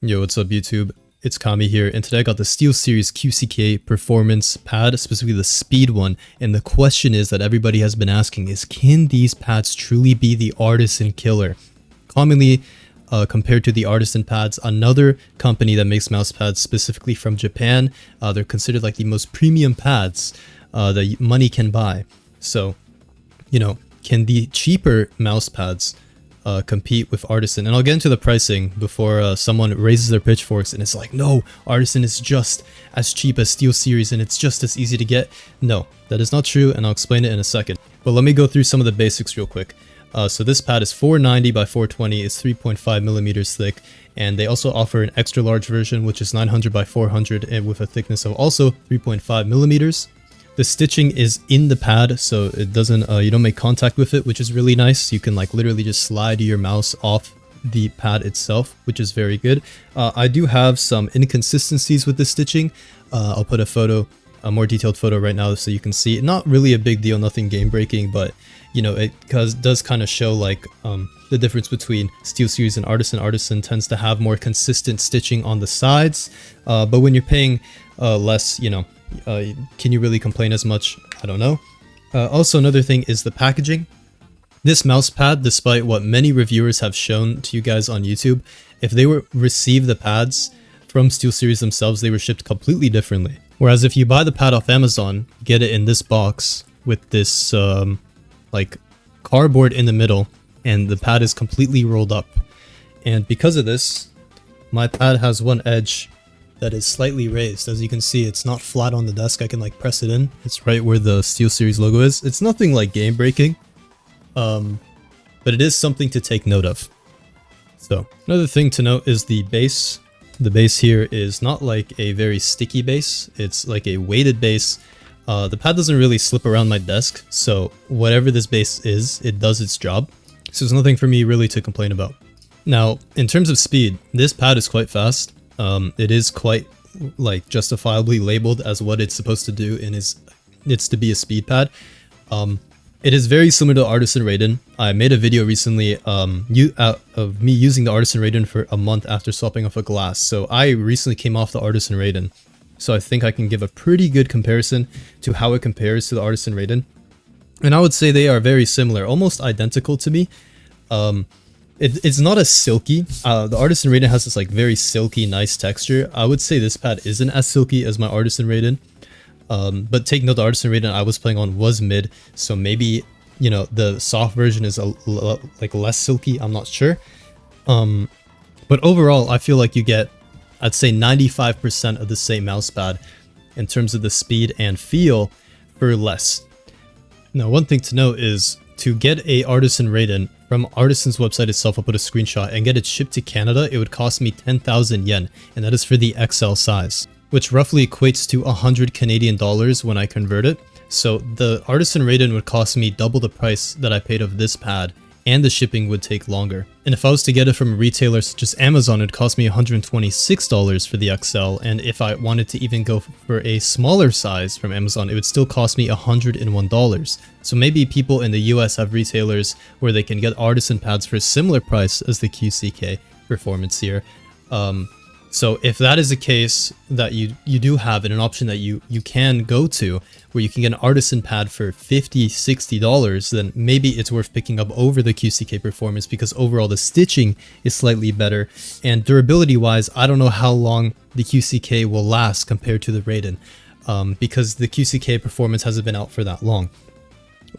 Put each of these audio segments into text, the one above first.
Yo, what's up YouTube? It's Kami here, and today I got the Steelseries QcK performance pad, specifically the speed one, and the question is that everybody has been asking is, can these pads truly be the ARTISAN killer? Commonly compared to the ARTISAN pads, another company that makes mouse pads specifically from Japan, they're considered like the most premium pads that money can buy. So, you know, can the cheaper mouse pads compete with ARTISAN? And I'll get into the pricing before someone raises their pitchforks and it's like, no, ARTISAN is just as cheap as Steelseries and it's just as easy to get. No, that is not true, and I'll explain it in a second. But let me go through some of the basics real quick. So this pad is 490 by 420, it's 3.5 millimeters thick, and they also offer an extra large version which is 900 by 400 and with a thickness of also 3.5 millimeters. The stitching is in the pad, so it doesn't, you don't make contact with it, which is really nice. You can like literally just slide your mouse off the pad itself, which is very good. I do have some inconsistencies with the stitching. I'll put a more detailed photo right now so you can see. Not really a big deal, nothing game breaking, but you know, it does kind of show like the difference between Steelseries and ARTISAN. ARTISAN tends to have more consistent stitching on the sides, but when you're paying less, you know, can you really complain as much? I don't know. Also, another thing is the packaging. This mouse pad, despite what many reviewers have shown to you guys on YouTube, if they receive the pads from Steelseries themselves, they were shipped completely differently. Whereas if you buy the pad off Amazon, get it in this box with this like cardboard in the middle, and the pad is completely rolled up. And because of this, my pad has one edge that is slightly raised. As you can see, it's not flat on the desk. I can like press it in. It's right where the Steelseries logo is. It's nothing like game breaking, but it is something to take note of. So another thing to note is the base. The base here is not like a very sticky base. It's like a weighted base. The pad doesn't really slip around my desk, so whatever this base is, it does its job. So there's nothing for me really to complain about. Now, in terms of speed, this pad is quite fast. It is quite like justifiably labeled as what it's supposed to do, and it's to be a speed pad. It is very similar to ARTISAN Raiden. I made a video recently of me using the ARTISAN Raiden for a month after swapping off a glass. So I recently came off the ARTISAN Raiden. So I think I can give a pretty good comparison to how it compares to the ARTISAN Raiden. And I would say they are very similar, almost identical to me. It's not as silky. The ARTISAN Raiden has this like very silky, nice texture. I would say this pad isn't as silky as my ARTISAN Raiden. But take note, the ARTISAN Raiden I was playing on was mid, so maybe, you know, the soft version is like less silky. I'm not sure. But overall, I feel like you get, I'd say 95% of the same mouse pad in terms of the speed and feel for less. Now, one thing to note is to get a ARTISAN Raiden from ARTISAN's website itself, I'll put a screenshot, and get it shipped to Canada, it would cost me 10,000 yen, and that is for the XL size, which roughly equates to 100 Canadian dollars when I convert it. So the ARTISAN Raiden would cost me double the price that I paid of this pad, and the shipping would take longer. And if I was to get it from a retailer such as Amazon, it'd cost me $126 for the XL, and if I wanted to even go for a smaller size from Amazon, it would still cost me $101. So maybe people in the US have retailers where they can get ARTISAN pads for a similar price as the QcK performance here. So if that is the case that you do have, and an option that you can go to where you can get an ARTISAN pad for $50–60, then maybe it's worth picking up over the QcK performance, because overall the stitching is slightly better, and durability wise, I don't know how long the QcK will last compared to the Raiden, because the QcK performance hasn't been out for that long.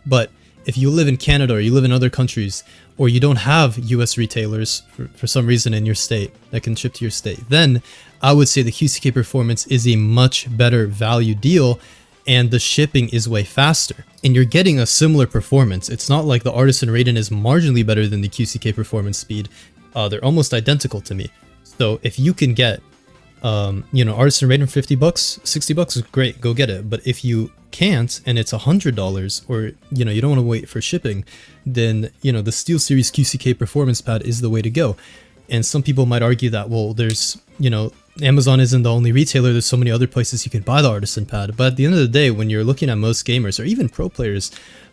But if you live in Canada or you live in other countries, or you don't have US retailers for some reason in your state that can ship to your state, then I would say the QcK performance is a much better value deal, and the shipping is way faster. And you're getting a similar performance. It's not like the ARTISAN Raiden is marginally better than the QcK performance speed. They're almost identical to me. So if you can get, you know, ARTISAN Raiden for $50, $60 is great, go get it. But if you can't, and it's $100, or you know, you don't want to wait for shipping, then you know, the Steelseries QcK performance pad is the way to go. And some people might argue that, well, there's, you know, Amazon isn't the only retailer, there's so many other places you can buy the ARTISAN pad. But at the end of the day, when you're looking at most gamers or even pro players,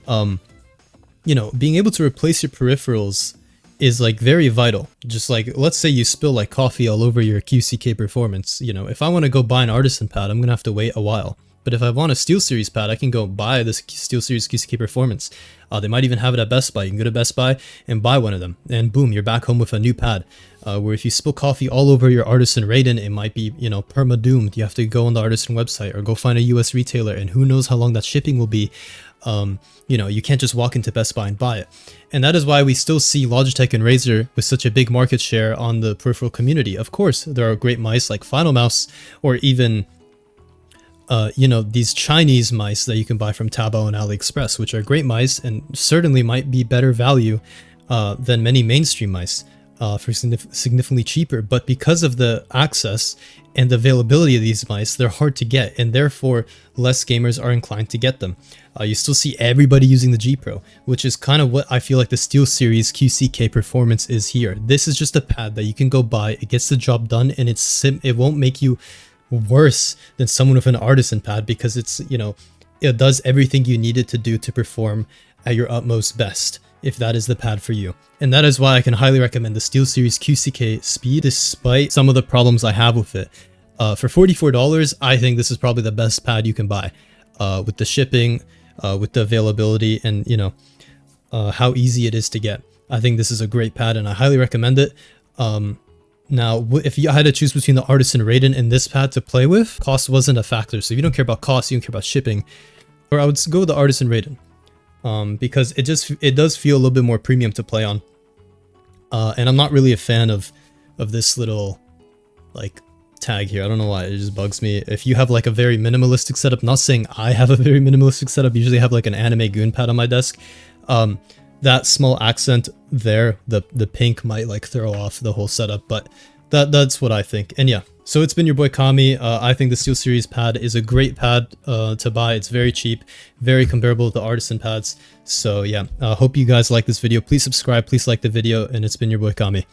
you know, being able to replace your peripherals is like very vital. Just like, let's say you spill like coffee all over your QcK Performance. You know, if I want to go buy an Artisan pad, I'm gonna have to wait a while. But if I want a SteelSeries pad, I can go buy this SteelSeries QcK Performance. They might even have it at Best Buy. You can go to Best Buy and buy one of them, and boom, you're back home with a new pad. Where if you spill coffee all over your Artisan Raiden, it might be, you know, perma-doomed. You have to go on the Artisan website or go find a US retailer, and who knows how long that shipping will be. You know, you can't just walk into Best Buy and buy it. And that is why we still see Logitech and Razer with such a big market share on the peripheral community. Of course, there are great mice like Final Mouse, or even you know, these Chinese mice that you can buy from Taobao and AliExpress, which are great mice and certainly might be better value than many mainstream mice for significantly cheaper. But because of the access and the availability of these mice, they're hard to get, and therefore less gamers are inclined to get them. You still see everybody using the G Pro, which is kind of what I feel like the SteelSeries QcK Performance is here. This is just a pad that you can go buy. It gets the job done, and it won't make you worse than someone with an Artisan pad, because it's, you know, it does everything you need it to do to perform at your utmost best, if that is the pad for you. And that is why I can highly recommend the SteelSeries QcK Speed, despite some of the problems I have with it. For $44, I think this is probably the best pad you can buy, with the shipping, with the availability, and, you know, how easy it is to get. I think this is a great pad, and I highly recommend it. Now, if you had to choose between the Artisan Raiden and this pad to play with, cost wasn't a factor. So if you don't care about cost, you don't care about shipping, or I would go with the Artisan Raiden, because it does feel a little bit more premium to play on. And I'm not really a fan of this little like tag here. I don't know why, it just bugs me. If you have like a very minimalistic setup, not saying I have a very minimalistic setup, usually have like an anime goon pad on my desk. That small accent there, the pink, might like throw off the whole setup, but that's what I think. And yeah, so it's been your boy Kami. I think the SteelSeries pad is a great pad to buy. It's very cheap, very comparable to the Artisan pads. So yeah, hope you guys like this video. Please subscribe, please like the video, and it's been your boy Kami.